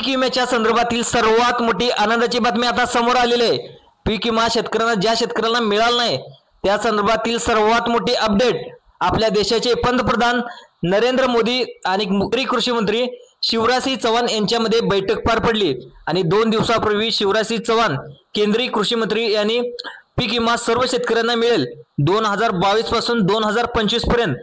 पीक विम्याच्या संदर्भातील सर्वात मोठी आनंदाची बातमी आता समोर आलेली आहे। पीक विमा शेतकऱ्यांना ज्या शेतकऱ्यांना मिळाला नाही त्या संदर्भातील सर्वात मोठी अपडेट आपल्या देशाचे पंतप्रधान नरेंद्र मोदी आणि कृषी मंत्री शिवराजसिंह चौहान यांच्यामध्ये बैठक पार पडली आणि 2 दिवसापूर्वी शिवराजसिंह चौहान केंद्रीय कृषी मंत्री यांनी पीक विमा सर्व शेतकऱ्यांना मिळेल 2022 पासून 2025 पर्यंत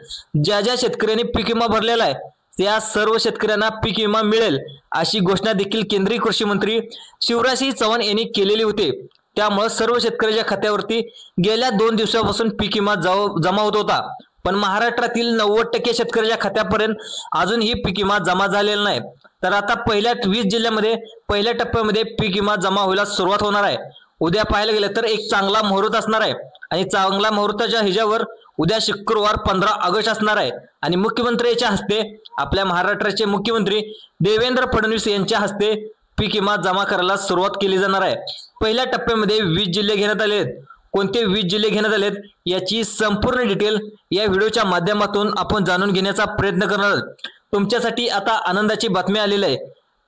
ज्या ज्या शेतकऱ्यांनी पीक विमा भरलेला आहे त्या सर्व शेतकऱ्यांना पीक विमा मिळेल अशी घोषणा देखील केंद्रीय कृषी मंत्री शिवराजसिंह चौहान यांनी केलेली होती। त्यामुळे सर्व शेतकऱ्यांच्या खात्यावरती गेल्या 2 दिवसापासून पीक विमा जमा होत होता, पण महाराष्ट्रातील 90% शेतकऱ्यांच्या खात्यापर्यंत अजूनही पीक विमा जमा झालेला नाही। तर आता पहिल्या 20 जिल्ह्यांमध्ये पहिल्या टप्प्यामध्ये पीक विमा जमा व्हायला सुरुवात होणार आहे। उद्या पाहायला गेलं तर एक चांगला मुहूर्त असणार आहे आणि चांगला मुहूर्ताच्या हिच्यावर उद्या शुक्रवार 15 ऑगस्ट असणार आहे आणि मुख्यमंत्र्यांच्या हस्ते आपल्या महाराष्ट्राचे मुख्यमंत्री देवेंद्र फडणवीस यांच्या हस्ते पीक विमा जमा करायला सुरुवात केली जाणार आहे। पहिल्या टप्प्यामध्ये 20 जिल्हे घेण्यात आले आहेत। कोणते 20 जिल्हे घेण्यात आलेत याची संपूर्ण डिटेल या व्हिडिओच्या माध्यमातून आपण जाणून घेण्याचा प्रयत्न करणार आहोत। तुमच्यासाठी आता आनंदाची बातमी आलेली आहे।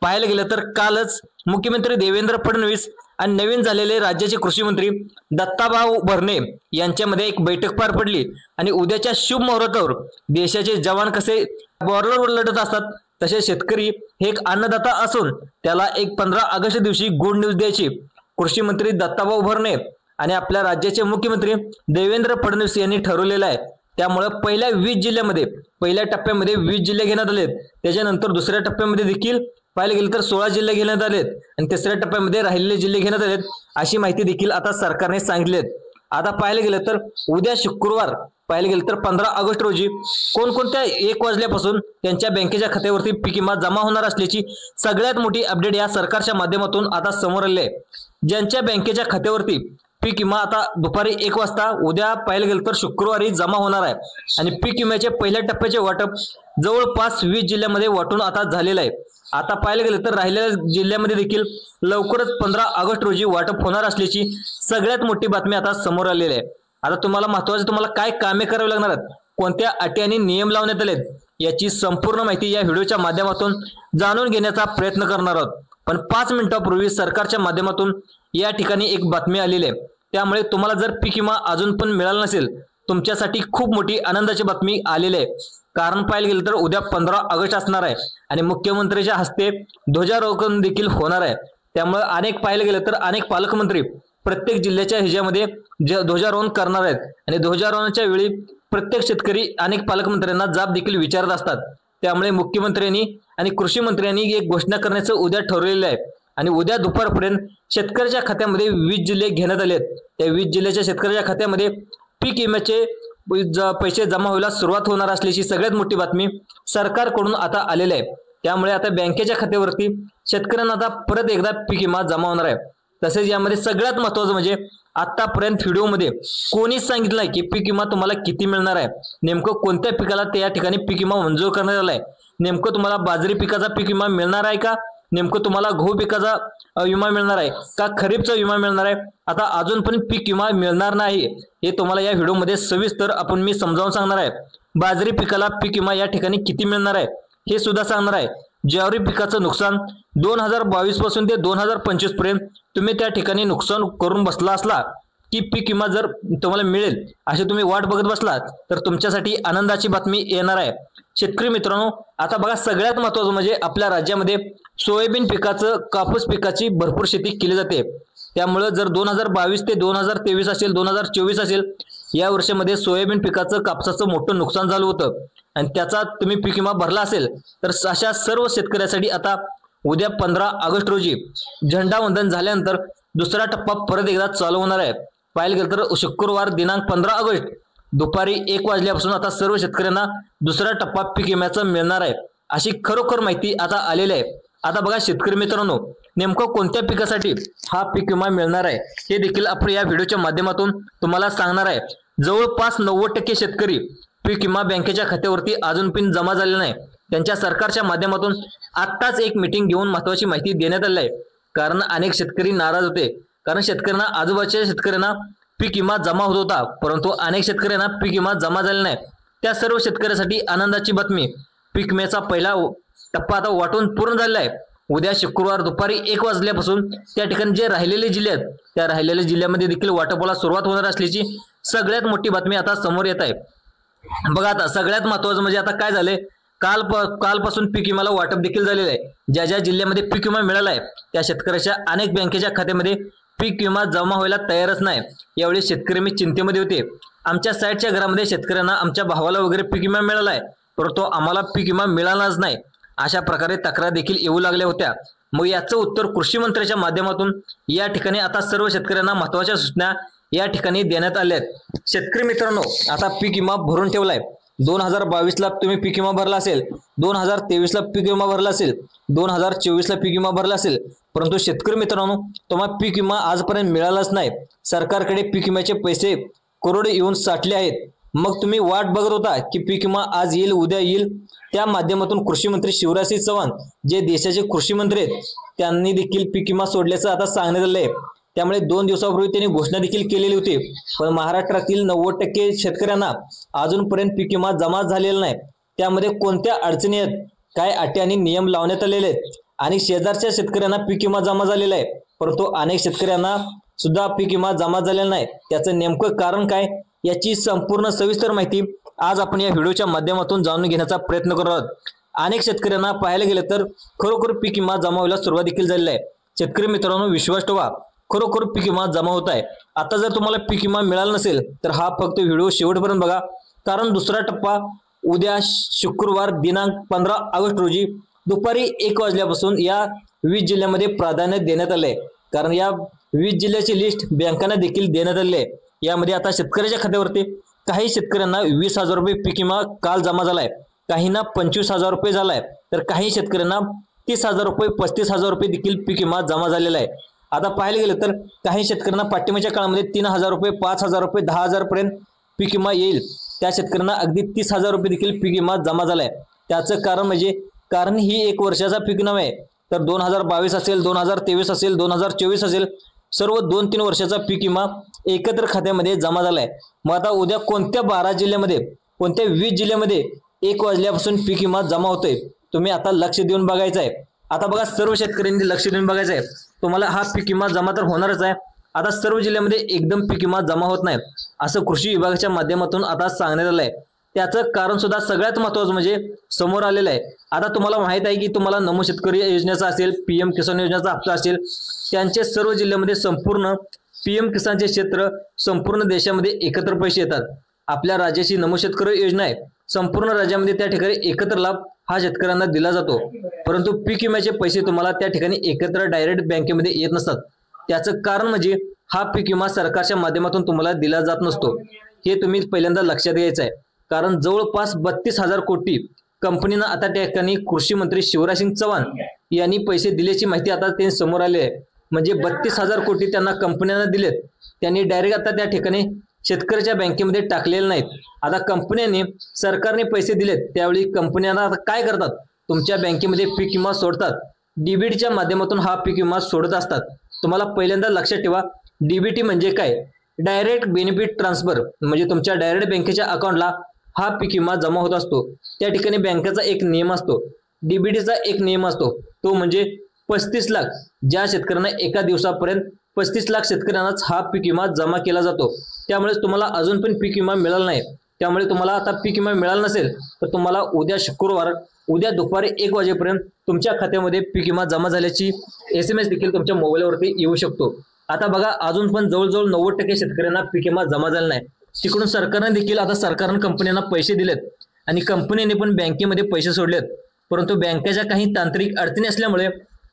पाहायला गेलं तर कालच मुख्यमंत्री देवेंद्र फडणवीस आणि नवीन झालेले राज्याचे कृषी मंत्री दत्ताभाऊ भरणे यांच्यामध्ये एक बैठक पार पडली आणि उद्याच्या शुभ मुहूर्तावर देशाचे जवान कसे बॉर्डरवर लढत असतात तसे शेतकरी हे एक अन्नदाता असून त्याला एक 15 ऑगस्ट दिवशी गुड न्यूज द्यायची कृषी मंत्री दत्ताभाऊ भरणे आणि आपल्या राज्याचे मुख्यमंत्री देवेंद्र फडणवीस यांनी ठरवलेलं आहे। त्यामुळे पहिल्या 20 जिल्ह्यामध्ये पहिल्या टप्प्यामध्ये 20 जिल्हे घेण्यात आलेत, त्याच्यानंतर दुसऱ्या टप्प्यामध्ये देखील पाहायला गेलं तर 16 जिल्हे घेण्यात आलेत आणि तिसऱ्या टप्प्यामध्ये राहिलेले जिल्हे घेण्यात आलेत अशी माहिती देखील आता सरकारने सांगितली आहे। आता पाहायला गेलं तर उद्या शुक्रवार पाहायला गेलं तर 15 ऑगस्ट रोजी कोणकोणत्या 1 वाजल्यापासून त्यांच्या बँकेच्या खात्यावरती पीक विमा जमा होणार असल्याची सगळ्यात मोठी अपडेट या सरकारच्या माध्यमातून आता समोर आली आहे। ज्यांच्या बँकेच्या खात्यावरती पीक विमा आता दुपारी 1 वाजता उद्या पाहायला गेलं तर शुक्रवारी जमा होणार आहे आणि पीक विम्याचे पहिल्या टप्प्याचे वाटप जवळपास 20 जिल्ह्यांमध्ये वाटून आता झालेलं आहे। आता पाहायला गेलं तर राहिलेल्या जिल्ह्यामध्ये देखील लवकरच 15 ऑगस्ट रोजी वाटप होणार असल्याची सगळ्यात मोठी बातमी आता समोर आलेली आहे। आता तुम्हाला महत्त्वाचं तुम्हाला काय कामे करावी लागणार आहेत, कोणत्या अटी आणि नियम लावण्यात आलेत याची संपूर्ण माहिती या व्हिडिओच्या माध्यमातून जाणून घेण्याचा प्रयत्न करणार आहोत। पण 5 मिनिटांपूर्वी सरकारच्या माध्यमातून या ठिकाणी एक बातमी आलेली आहे, त्यामुळे तुम्हाला जर पीक विमा अजून पण मिळाला नसेल तुमच्यासाठी खूप मोठी आनंदाची बातमी आलेली आहे। कारण पाहायला गेलं तर उद्या 15 ऑगस्ट असणार आहे आणि मुख्यमंत्र्यांच्या हस्ते ध्वजारोहण देखील होणार आहे। त्यामुळे अनेक पाहायला गेलं तर अनेक पालकमंत्री प्रत्येक जिल्ह्याच्या ह्याच्यामध्ये ध्वजारोहण करणार आहेत आणि ध्वजारोहणाच्या वेळी प्रत्येक शेतकरी अनेक पालकमंत्र्यांना जाब देखील विचारत असतात। त्यामुळे मुख्यमंत्र्यांनी आणि कृषी मंत्र्यांनी एक घोषणा करण्याचं उद्या ठरवलेलं आहे आणि उद्या दुपारपर्यंत शेतकऱ्याच्या खात्यामध्ये 20 जिल्हे घेण्यात आले आहेत। त्या 20 जिल्ह्याच्या शेतकऱ्याच्या खात्यामध्ये पीक विम्याचे पैसे जमा व्हायला सुरुवात होणार असल्याची सगळ्यात मोठी बातमी सरकारकडून आता आलेली आहे। त्यामुळे आता बँकेच्या खात्यावरती शेतकऱ्यांना आता परत एकदा पीक विमा जमा होणार आहे। तसेच यामध्ये सगळ्यात महत्त्वाचं म्हणजे आतापर्यंत व्हिडिओमध्ये कोणीच सांगितलं नाही की पीक विमा तुम्हाला किती मिळणार आहे, नेमकं कोणत्या पिकाला त्या ठिकाणी पीक विमा मंजूर करण्यात आला आहे, नेमकं तुम्हाला बाजरी पिकाचा पीक विमा मिळणार आहे का, नेमकं तुम्हाला गहू पिकाचा विमा मिळणार आहे का, खरीपचा विमा मिळणार आहे, आता अजून पण पीक विमा मिळणार नाही हे तुम्हाला या व्हिडिओमध्ये सविस्तर मी समजावून सांगणार आहे। बाजरी पिकाला पीक विमा या ठिकाणी किती मिळणार आहे हे सुद्धा सांगणार आहे। ज्वारी पिकाचं नुकसान 2022 पासून ते 2025 पर्यंत तुम्ही त्या ठिकाणी नुकसान करून बसला असला की पीक विमा जर तुम्हाला मिळेल अशी तुम्ही वाट बघत बसलात तर तुमच्यासाठी आनंदाची बातमी येणार आहे। शेतकरी मित्रांनो, आता बघा सगळ्यात महत्त्वाचं म्हणजे आपल्या राज्यामध्ये सोयाबीन पिकाचं कापूस पिकाची भरपूर शेती केली जाते। त्यामुळे जर 2022 ते 2023 असेल 2024 असेल या वर्षामध्ये सोयाबीन पिकाचं कापसाचं मोठं नुकसान झालं होतं आणि त्याचा तुम्ही पीक विमा भरला असेल तर अशा सर्व शेतकऱ्यासाठी आता उद्या 15 ऑगस्ट रोजी झेंडावंदन झाल्यानंतर दुसरा टप्पा परत एकदा चालू होणार आहे। पाहायला गेलं तर शुक्रवार दिनांक 15 ऑगस्ट दुपारी 1 वाजल्यापासून आता सर्व शेतकऱ्यांना दुसरा टप्पा पीक विम्याचा मिळणार आहे अशी खरोखर माहिती आता आलेली आहे। आता बघा शेतकरी मित्रांनो, नेमकं कोणत्या पिकासाठी हा पीक विमा मिळणार आहे हे देखील आपण या व्हिडिओच्या माध्यमातून तुम्हाला सांगणार आहे। जवळपास 90% शेतकरी पीक विमा बँकेच्या खात्यावरती अजून पण जमा झालेला नाही। त्यांच्या सरकारच्या माध्यमातून आत्ताच एक मीटिंग घेऊन महत्त्वाची माहिती देण्यात आली आहे। कारण अनेक शेतकरी नाराज होते, कारण शेतकऱ्यांना आजूबाजूच्या शेतकऱ्यांना पीक विमा जमा होत होता परंतु अनेक शेतकऱ्यांना पीक विमा जमा झालेला नाही। त्या सर्व शेतकऱ्यांसाठी आनंदाची बातमी, पीक विम्याचा पहिला टप्पा आता वाटून पूर्ण झालेला आहे उद्या शुक्रवार दुपारी 1 वाजल्यापासून त्या ठिकाणी जे राहिलेले जिल्हे आहेत त्या राहिलेल्या जिल्ह्यामध्ये देखील वाटपाला सुरुवात होणार असल्याची सगळ्यात मोठी बातमी आता समोर येत आहे। बघा आता सगळ्यात महत्त्वाचं म्हणजे आता काय झालंय, कालपासून पीक विम्याला वाटप देखील झालेलं आहे। ज्या ज्या जिल्ह्यामध्ये पीक विमा मिळाला आहे त्या शेतकऱ्याच्या अनेक बँकेच्या खात्यामध्ये पीक विमा जमा व्हायला तयारच नाही। यावेळी शेतकरी मी चिंतेमध्ये होते। आमच्या साईडच्या घरामध्ये शेतकऱ्यांना आमच्या भावाला वगैरे पीक विमा मिळाला आहे, परंतु आम्हाला पीक विमा मिळालाच नाही, अशा प्रकारे तक्रार देखील येऊ लागल्या होत्या। मग याचं उत्तर कृषी मंत्र्यांच्या माध्यमातून या ठिकाणी आता सर्व शेतकऱ्यांना महत्त्वाच्या सूचना या ठिकाणी देण्यात आल्या आहेत। शेतकरी मित्रांनो, आता पीक विमा भरून ठेवलाय। 2022ला तुम्ही पीक विमा भरला असेल, 2023ला पीक विमा भरला असेल, 2024ला पीक विमा भरला असेल, परंतु शेतकरी मित्रांनो तुम्हाला पीक विमा आजपर्यंत मिळालाच नाही। सरकारकडे पीक विम्याचे पैसे करोड येऊन साठले आहेत। मग तुम्ही वाट बघत होता की पीक विमा आज येईल उद्या येईल। त्या माध्यमातून कृषी मंत्री शिवराजसिंह चौहान जे देशाचे कृषी मंत्री आहेत त्यांनी देखील पीक विमा सोडल्याचं आता सांगण्यात आलं आहे। त्यामुळे 2 दिवसापूर्वी त्यांनी घोषणा देखील केलेली होती, पण महाराष्ट्रातील 90% शेतकऱ्यांना अजूनपर्यंत पीक विमा जमा झालेला नाही। त्यामध्ये कोणत्या अडचणी आहेत, काय अटी आणि नियम लावण्यात आलेले आहेत आणि शेजारच्या शेतकऱ्यांना पीक विमा जमा झालेला आहे, परंतु अनेक शेतकऱ्यांना सुद्धा पीक विमा जमा झालेला नाही। त्याचं नेमकं कारण काय याची संपूर्ण सविस्तर माहिती आज आपण या व्हिडिओच्या माध्यमातून जाणून घेण्याचा प्रयत्न करत आहोत। अनेक शेतकऱ्यांना पाहायला गेलं तर खरोखर पीक विमा जमा व्हायला सुरुवात देखील झालेली आहे। शेतकरी मित्रांनो, विश्वास ठेवा, खरोखर पीक विमा जमा होत आहे। आता जर तुम्हाला पीक विमा मिळाला नसेल तर हा फक्त व्हिडिओ शेवटपर्यंत बघा, कारण दुसरा टप्पा उद्या शुक्रवार दिनांक 15 ऑगस्ट रोजी दुपारी 1 वाजल्यापासून या 20 जिल्ह्यामध्ये प्राधान्य देण्यात आले आहे। कारण या 20 जिल्ह्याची लिस्ट बँकांना देखील देण्यात आली आहे। यामध्ये आता शेतकऱ्याच्या खात्यावरती काही शेतकऱ्यांना 20,000 रुपये पीक विमा काल जमा झालाय, काहींना 25,000 रुपये झालाय, तर काही शेतकऱ्यांना 30,000 रुपये 35,000 रुपये देखील पीक विमा जमा झालेला आहे। आता पाहायला गेलं तर काही शेतकऱ्यांना पाठिंबाच्या काळामध्ये 3,000 रुपये 5,000 रुपये 10,000 पर्यंत पीक विमा येईल, त्या शेतकऱ्यांना अगदी 30,000 रुपये देखील पीक विमा जमा झालाय। त्याचं कारण म्हणजे कारण ही 1 वर्षाचा पीक विमा आहे, तर 2022 असेल, 2023 असेल, 2024 असेल, सर्व 2-3 वर्षाचा पीक विमा एकत्र खात्यामध्ये जमा झालाय। मग आता उद्या कोणत्या 12 जिल्ह्यामध्ये कोणत्या 20 जिल्ह्यामध्ये 1 वाजल्यापासून पीक विमा जमा होतोय, तुम्ही आता लक्ष देऊन बघायचं आहे। आता बघा, सर्व शेतकऱ्यांनी लक्ष देऊन बघायचं आहे, तुम्हाला हा पीक विमा जमा तर होणारच आहे। आता सर्व जिल्ह्यामध्ये एकदम पीक विमा जमा होत नाही असं कृषी विभागाच्या माध्यमातून आता सांगण्यात आलंय। त्याचं कारण सुद्धा सगळ्यात महत्त्वाचं म्हणजे समोर आलेलं आहे। आता तुम्हाला माहित आहे की तुम्हाला नमो शेतकरी योजनेचा असेल, पीएम किसान योजनेचा हप्ता असेल, त्यांचे सर्व जिल्ह्यामध्ये संपूर्ण पीएम किसानचे क्षेत्र संपूर्ण देशामध्ये एकत्र पैसे येतात। आपल्या राज्याची नमो शेतकरी योजना आहे, संपूर्ण राज्यामध्ये त्या ठिकाणी एकत्र लाभ हा शेतकऱ्यांना दिला जातो, परंतु पीक विम्याचे पैसे तुम्हाला त्या ठिकाणी एकत्र डायरेक्ट बँकेमध्ये येत नसतात। त्याचं कारण म्हणजे हा पीक विमा सरकारच्या माध्यमातून तुम्हाला दिला जात नसतो। हे तुम्ही पहिल्यांदा लक्षात घ्यायचं आहे, कारण जवळपास 32,000 कोटी कंपनीनं आता त्या ठिकाणी कृषी मंत्री शिवराजसिंह चौहान यांनी पैसे दिल्याची माहिती आता ते समोर आली आहे। म्हणजे 32,000 कोटी त्यांना कंपन्यांना दिलेत, त्यांनी डायरेक्ट आता त्या ठिकाणी शेतकऱ्याच्या बँकेमध्ये टाकलेले नाहीत। आता कंपन्यांनी सरकारने पैसे दिलेत, त्यावेळी कंपन्यांना आता काय करतात, तुमच्या बँकेमध्ये पीक विमा सोडतात, डीबीटीच्या माध्यमातून हा पीक विमा सोडत असतात। तुम्हाला पहिल्यांदा लक्षात ठेवा, डीबीटी म्हणजे काय, डायरेक्ट बेनिफिट ट्रान्सफर, म्हणजे तुमच्या डायरेक्ट बँकेच्या अकाउंटला हा पीक विमा जमा होत असतो। त्या ठिकाणी बँकेचा एक नियम असतो, डीबीटीचा एक नियम असतो, तो म्हणजे 35 लाख ज्या शेतकऱ्यांना एका दिवसापर्यंत 35 लाख शेतकऱ्यांनाच हा पीक विमा जमा केला जातो। त्यामुळे तुम्हाला अजून पण पीक विमा मिळाला नाही। त्यामुळे तुम्हाला आता पीक विमा मिळाला नसेल तर तुम्हाला उद्या शुक्रवार उद्या दुपारी 1 वाजेपर्यंत तुमच्या खात्यामध्ये पीक विमा जमा झाल्याची SMS देखील तुमच्या मोबाईलवरती येऊ शकतो। आता बघा, अजून पण जवळजवळ 90% शेतकऱ्यांना पीक विमा जमा झाला नाही। तिकडून सरकारने देखील आता सरकारने कंपन्यांना पैसे दिलेत आणि कंपनीने पण बँकेमध्ये पैसे सोडलेत, परंतु बँकेच्या काही तांत्रिक अडचणी असल्यामुळे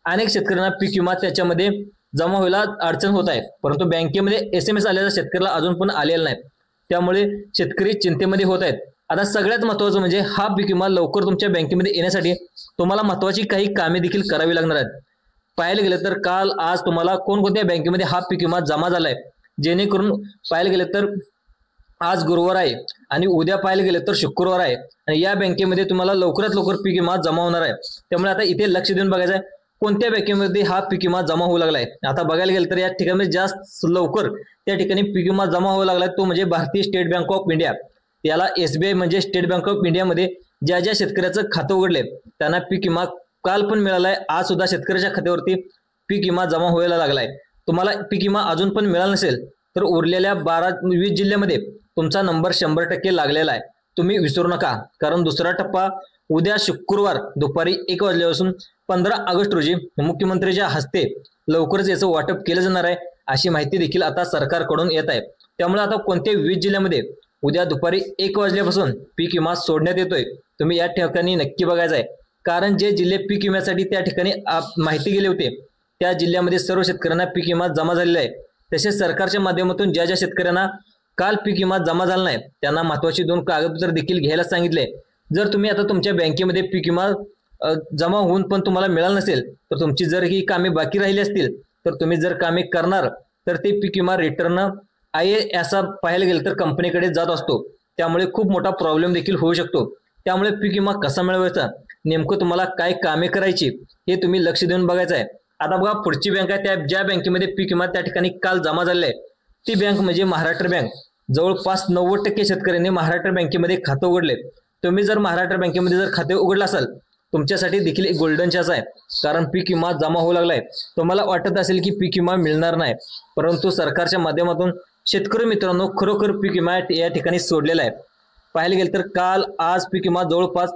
अनेक शेतकऱ्यांना पीक विमा त्याच्यामध्ये जमा व्हायला अडचण होत आहे, परंतु बँकेमध्ये SMS आलेला शेतकऱ्याला अजून पण आलेला नाही। त्यामुळे शेतकरी चिंतेमध्ये होत आहेत। आता सगळ्यात महत्त्वाचं म्हणजे हा पीक विमा लवकर तुमच्या बँकेमध्ये येण्यासाठी तुम्हाला महत्त्वाची काही कामे देखील करावी लागणार आहेत। पाहायला गेलं तर काल आज तुम्हाला कोणकोणत्या बँकेमध्ये हा पीक विमा जमा झालाय, जेणेकरून पाहायला गेलं तर आज गुरुवार आहे आणि उद्या पाहायला गेलं तर शुक्रवार आहे आणि या बँकेमध्ये तुम्हाला लवकरात लवकर पीक विमा जमा होणार आहे। त्यामुळे आता इथे लक्ष देऊन बघायचं आहे कोणत्या बँकेमध्ये हा पीक विमा जमा होऊ लागलाय। आता बघायला गेलं तर या ठिकाणी जास्त लवकर त्या ठिकाणी पीक विमा जमा होऊ लागलाय तो म्हणजे भारतीय स्टेट बँक ऑफ इंडिया, याला SBI म्हणजे स्टेट बँक ऑफ इंडियामध्ये ज्या ज्या शेतकऱ्याचं खातं उघडले त्यांना पीक विमा काल पण मिळालाय, आज सुद्धा शेतकऱ्याच्या खात्यावरती पीक विमा जमा व्हायला लागलाय. तुम्हाला पीक विमा अजून पण मिळाला नसेल तर उरलेल्या 12-20 जिल्ह्यामध्ये तुमचा नंबर 100% लागलेला आहे. तुम्ही विसरू नका, कारण दुसरा टप्पा उद्या शुक्रवार दुपारी 1 वाजल्यापासून 15 ऑगस्ट रोजी मुख्यमंत्र्यांच्या हस्ते लवकरच याचं वाटप केलं जाणार आहे, अशी माहिती देखील आता सरकारकडून येत आहे. त्यामुळे आता कोणत्या 20 जिल्ह्यामध्ये उद्या दुपारी 1 वाजल्यापासून पीक विमा सोडण्यात येतोय, तुम्ही या ठिकाणी नक्की बघायचं आहे. कारण जे जिल्हे पीक विम्यासाठी त्या ठिकाणी माहिती गेले होते त्या जिल्ह्यामध्ये सर्व शेतकऱ्यांना पीक विमा जमा झालेला आहे. तसेच सरकारच्या माध्यमातून ज्या ज्या शेतकऱ्यांना काल पीक विमा जमा झाला नाही त्यांना महत्वाची 2 कागदपत्र देखील घ्यायला सांगितले. जर तुम्ही आता तुमच्या बँकेमध्ये पीक विमा जमा होऊन पण तुम्हाला मिळाला नसेल तर तुमची जर ही कामे बाकी राहिली असतील तर तुम्ही जर कामे करणार तर ते पीक विमा रिटर्न असं पाहायला गेलं तर कंपनीकडे जात असतो. त्यामुळे खूप मोठा प्रॉब्लेम देखील होऊ शकतो. त्यामुळे पीक विमा कसा मिळवायचा, नेमकं तुम्हाला काय कामे करायची हे तुम्ही लक्ष देऊन बघायचं आहे. आता बघा पुढची बँक आहे, त्या ज्या बँकेमध्ये पीक विमा त्या ठिकाणी काल जमा झालेला आहे ती बँक म्हणजे महाराष्ट्र बँक. जवळपास 90% शेतकऱ्यांनी महाराष्ट्र बँकेमध्ये खातं उघडले. तुम्ही जर महाराष्ट्र बँकेमध्ये जर खाते उघडलं असाल तुमच्यासाठी देखील एक गोल्डन चान्स आहे, कारण पीक विमा जमा होऊ लागलाय. तुम्हाला वाटत असेल की पीक विमा मिळणार नाही, परंतु सरकारच्या माध्यमातून शेतकरी मित्रांनो खरोखर पीक विमा या ठिकाणी सोडलेला आहे. पाहायला गेलं तर काल आज पीक विमा जवळपास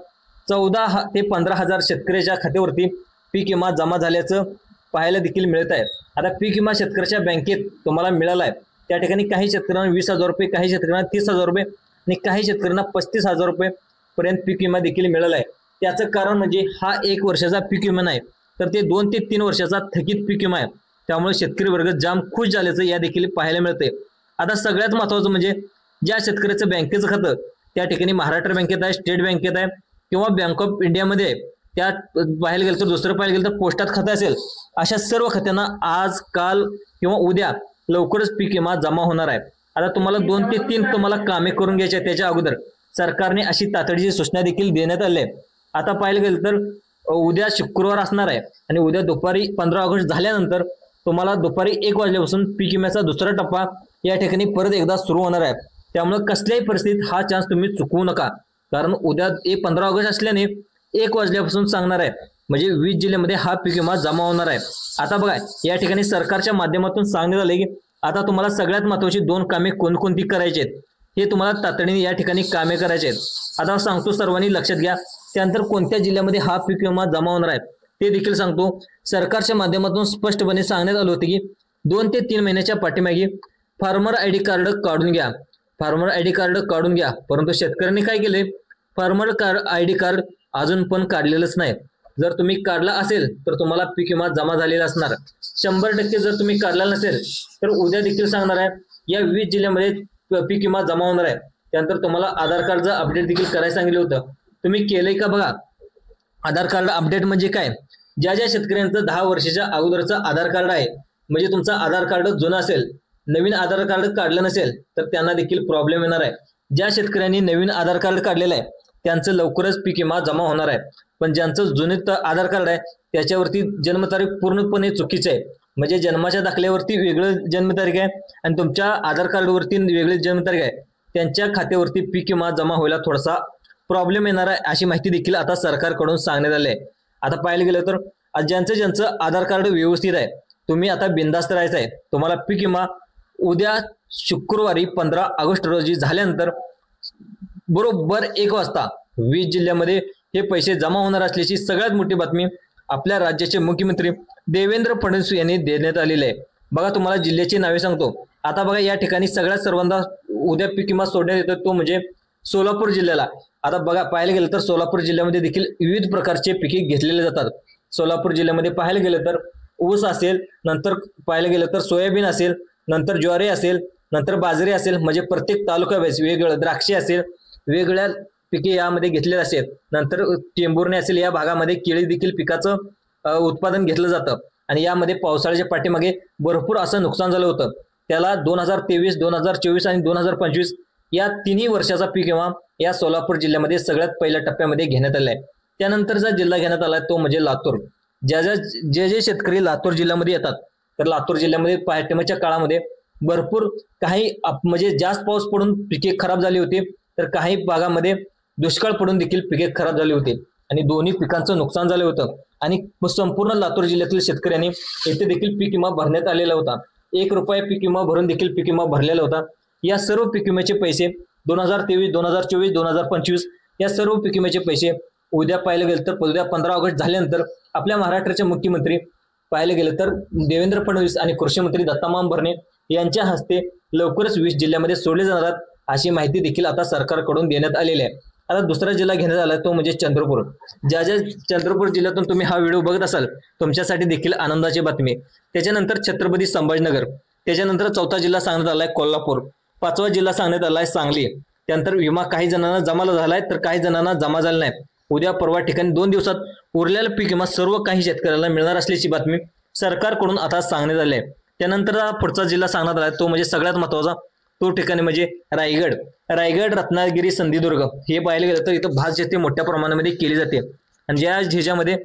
14 ते 15 हजार शेतकऱ्याच्या खात्यावरती पीक विमा जमा झाल्याचं पाहायला देखील मिळत आहे. आता पीक विमा शेतकऱ्याच्या बँकेत तुम्हाला मिळाला आहे. त्या ठिकाणी काही शेतकऱ्यांना 20,000 रुपये, काही शेतकऱ्यांना 30,000 रुपये आणि काही शेतकऱ्यांना 35,000 रुपये पर्यंत पीक विमा देखील मिळाला आहे. त्याचं कारण म्हणजे हा 1 वर्षाचा पीक विमा नाही तर ते 2 ते 3 वर्षाचा थकीत पीक विमा आहे. त्यामुळे शेतकरी वर्ग जाम खुश झाल्याचं या देखील पाहायला मिळते. आता सगळ्यात महत्त्वाचं म्हणजे ज्या शेतकऱ्याचं बँकेचं खातं त्या ठिकाणी महाराष्ट्र बँकेत आहे, स्टेट बँकेत आहे किंवा बँक ऑफ इंडियामध्ये आहे, त्यात पाहायला गेलं तर दुसरं पाहायला गेलं तर पोस्टात खातं असेल, अशा सर्व खात्यांना आज काल किंवा उद्या लवकरच पीक विमा जमा होणार आहे. आता तुम्हाला 2 ते 3 तुम्हाला कामे करून घ्यायची. त्याच्या अगोदर सरकारने अशी तातडीची सूचना देखील देण्यात आली आहे. आता पाहायला गेलं तर उद्या शुक्रवार असणार आहे आणि उद्या दुपारी 15 ऑगस्ट झाल्यानंतर तुम्हाला दुपारी 1 वाजल्यापासून पीक विम्याचा दुसरा टप्पा या ठिकाणी परत एकदा सुरू होणार आहे. त्यामुळे कसल्याही परिस्थितीत हा चान्स तुम्ही चुकवू नका, कारण उद्या 15 ऑगस्ट असल्याने 1 वाजल्यापासून सांगणार आहे, म्हणजे 20 जिल्ह्यामध्ये हा पीक विमा जमा होणार आहे. आता बघा या ठिकाणी सरकारच्या माध्यमातून सांगण्यात आले की आता तुम्हाला सगळ्यात महत्त्वाची 2 कामे कोणकोणती करायची आहेत हे तुम्हाला तातडीने या ठिकाणी कामे करायचे आहेत. आता सांगतो, सर्वांनी लक्षात घ्या. त्यानंतर कोणत्या जिल्ह्यामध्ये हा पीक विमा जमा होणार आहे ते देखील सांगतो. सरकारच्या माध्यमातून स्पष्टपणे सांगण्यात आले होते की 2 ते 3 महिन्याच्या पाठीमागे फार्मर आयडी कार्ड काढून घ्या, फार्मर आयडी कार्ड काढून घ्या. परंतु शेतकऱ्यांनी काय केले, फार्मर आयडी कार्ड अजून पण काढलेलंच नाही. जर तुम्ही काढला असेल तर तुम्हाला पीक विमा जमा झालेला असणार 100%. जर तुम्ही काढला नसेल तर उद्या देखील सांगणार आहे या 20 जिल्ह्यामध्ये पीक विमा जमा होणार आहे. त्यानंतर तुम्हाला आधार कार्डचं अपडेट देखील करायला सांगितलं होतं. तुम्ही केलंय का बघा. आधार कार्ड अपडेट म्हणजे काय, ज्या ज्या शेतकऱ्यांचं 10 वर्षाच्या अगोदरचं आधार कार्ड आहे, म्हणजे तुमचं आधार कार्ड जुनं असेल, नवीन आधार कार्ड काढलं नसेल तर त्यांना देखील प्रॉब्लेम येणार आहे. ज्या शेतकऱ्यांनी नवीन आधार कार्ड काढलेलं आहे त्यांचं लवकरच पीक विमा जमा होणार आहे. पण ज्यांचं जुनं आधार कार्ड आहे त्याच्यावरती जन्मतारीख पूर्णपणे चुकीची आहे, म्हणजे जन्माच्या दाखल्यावरती वेगळं जन्मतारीख आहे आणि तुमच्या आधार कार्डवरती वेगळी जन्मतारीख आहे, त्यांच्या खात्यावरती पीक विमा जमा व्हायला थोडासा प्रॉब्लेम येणार आहे, अशी माहिती देखील आता सरकारकडून सांगण्यात आली आहे. आता पाहायला गेलं तर ज्यांचं आधार कार्ड व्यवस्थित आहे तुम्ही आता बिंदास्त राहायचं आहे. तुम्हाला पीक विमा उद्या शुक्रवारी 15 ऑगस्ट रोजी झाल्यानंतर बरोबर 1 वाजता 20 जिल्ह्यामध्ये हे पैसे जमा होणार असल्याची सगळ्यात मोठी बातमी आपल्या राज्याचे मुख्यमंत्री देवेंद्र फडणवीस यांनी देण्यात आलेली आहे. बघा तुम्हाला जिल्ह्याची नावे सांगतो. आता बघा या ठिकाणी सर्वांना उद्या पीक विमा सोडण्यात येतो तो म्हणजे सोलापूर जिल्ह्याला. आता बघा पाहायला गेलं तर सोलापूर जिल्ह्यामध्ये देखील विविध प्रकारचे पिके घेतलेले जातात. सोलापूर जिल्ह्यामध्ये पाहायला गेलं तर ऊस असेल, नंतर पाहायला गेलं तर सोयाबीन असेल, नंतर ज्वारी असेल, नंतर बाजरी असेल, म्हणजे प्रत्येक तालुका वेगवेगळं, द्राक्षे असेल, वेगळ्या पिके यामध्ये घेतलेले असेल. नंतर टेंभुर्णी असेल, या भागामध्ये केळी देखील पिकाचं उत्पादन घेतलं जातं आणि यामध्ये पावसाळ्याच्या पाठीमागे भरपूर असं नुकसान झालं होतं. त्याला 2023, 2024 आणि 2025 या 3 वर्षाचा पीक विमा या सोलापूर जिल्ह्यामध्ये सगळ्यात पहिल्या टप्प्यामध्ये घेण्यात आलाय. त्यानंतरचा जिल्हा घेण्यात आलाय तो म्हणजे लातूर. जे शेतकरी लातूर जिल्ह्यामध्ये येतात तर लातूर जिल्ह्यामध्ये पाठीमागच्या काळामध्ये भरपूर काही म्हणजे जास्त पाऊस पडून पिके खराब झाली होती, तर काही भागामध्ये दुष्काळ पडून देखील पिके खराब झाली होती आणि दोन्ही पिकांचं नुकसान झालं होतं. आणि संपूर्ण लातूर जिल्ह्यातील शेतकऱ्यांनी येथे देखील पीक विमा भरण्यात आलेला होता। 1 रुपया पीक विमा भरून देखील पीक विमा भरलेला होता। या सर्व पीक विम्याचे पैसे 2023, 2024, 2025 या सर्व पीक विम्याचे पैसे उद्या पाहायला गेलं तर उद्या 15 ऑगस्ट झाल्यानंतर आपल्या महाराष्ट्राचे मुख्यमंत्री पाहायला गेलं तर देवेंद्र फडणवीस आणि कृषी मंत्री दत्ता मांभरणे यांच्या हस्ते लवकरच 20 जिल्ह्यामध्ये सोडले जाणार अशी माहिती देखील आता सरकारकडून देण्यात आलेली आहे। आता दुसरा जिल्हा घेण्यात आला तो म्हणजे चंद्रपूर। ज्या चंद्रपूर जिल्ह्यातून तुम्ही हा व्हिडिओ बघत असाल तुमच्यासाठी देखील आनंदाची बातमी। त्याच्यानंतर छत्रपती संभाजीनगर, त्याच्यानंतर चौथा जिल्हा सांगण्यात आलाय कोल्हापूर, पाचवा जिल्हा सांगण्यात आलाय सांगली। त्यानंतर विमा काही जणांना जमा झालाय तर काही जणांना जमा झाला नाही। उद्या परवा ठिकाणी 2 दिवसात उरलेला पीक विमा सर्व काही शेतकऱ्याला मिळणार असल्याची बातमी सरकारकडून आता सांगण्यात आली आहे। त्यानंतर पुढचा जिल्हा सांगण्यात आलाय तो म्हणजे सगळ्यात महत्त्वाचा तो ठिकाणी म्हणजे रायगड, रत्नागिरी, सिंधुदुर्ग। हे पाहायला गेलं तर इथं भात शेती मोठ्या प्रमाणामध्ये केली जाते आणि ह्याच्यामध्ये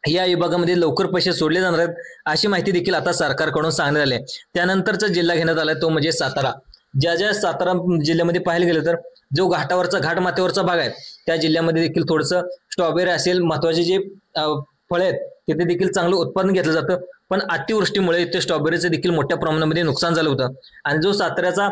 या विभागामध्ये लवकर पैसे सोडले जाणार आहेत अशी माहिती देखील आता सरकारकडून सांगण्यात आली आहे। त्यानंतरचा जिल्हा घेण्यात आलाय तो म्हणजे सातारा। ज्या सातारा जिल्ह्यामध्ये पाहायला गेलं तर जो घाट माथ्यावरचा भाग आहे त्या जिल्ह्यामध्ये देखील थोडंसं स्ट्रॉबेरी असेल, महत्वाचे जे फळे आहेत तिथे देखील चांगलं उत्पादन घेतलं जातं, पण अतिवृष्टीमुळे इथे स्ट्रॉबेरीचं देखील मोठ्या प्रमाणामध्ये नुकसान झालं होतं। आणि जो साताऱ्याचा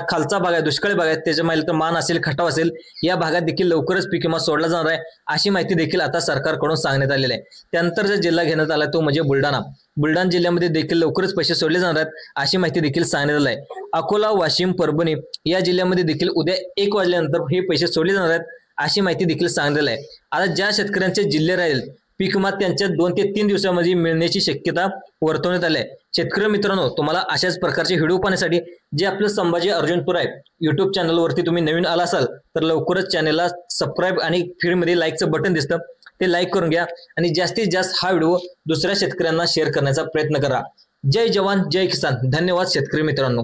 खालचा भाग आहे, दुष्काळी भाग आहे, त्याच्यामध्ये तर मान असेल, खटाव असेल, या भागात देखील लवकरच पीक विमा सोडला जाणार आहे अशी माहिती देखील आता सरकारकडून सांगण्यात आलेली आहे। त्यानंतर जो जिल्हा घेण्यात आला तो म्हणजे बुलढाणा जिल्ह्यामध्ये देखील लवकरच पैसे सोडले जाणार आहेत अशी माहिती देखील सांगण्यात आली आहे। अकोला, वाशिम, परभणी या जिल्ह्यामध्ये देखील उद्या 1 वाजल्यानंतर हे पैसे सोडले जाणार आहेत अशी माहिती देखील सांगण्यात आली आहे। आता ज्या शेतकऱ्यांचे जिल्हे राहील पीक विमा त्यांच्या 2 ते 3 दिवसामध्ये मिळण्याची शक्यता वर्तवण्यात आली आहे। शेतकरी मित्रांनो, तुम्हाला अशाच प्रकारचे व्हिडिओ पाहण्यासाठी जे आपलं संभाजी अर्जुनपूर आहे युट्यूब चॅनलवरती तुम्ही नवीन आला असाल तर लवकरच चॅनलला सबस्क्राईब आणि फीडमध्ये लाईकचं बटन दिसतं ते लाईक करून घ्या आणि जास्तीत जास्त हा व्हिडिओ दुसऱ्या शेतकऱ्यांना शेअर करण्याचा प्रयत्न करा। जय जवान, जय किसान। धन्यवाद शेतकरी मित्रांनो।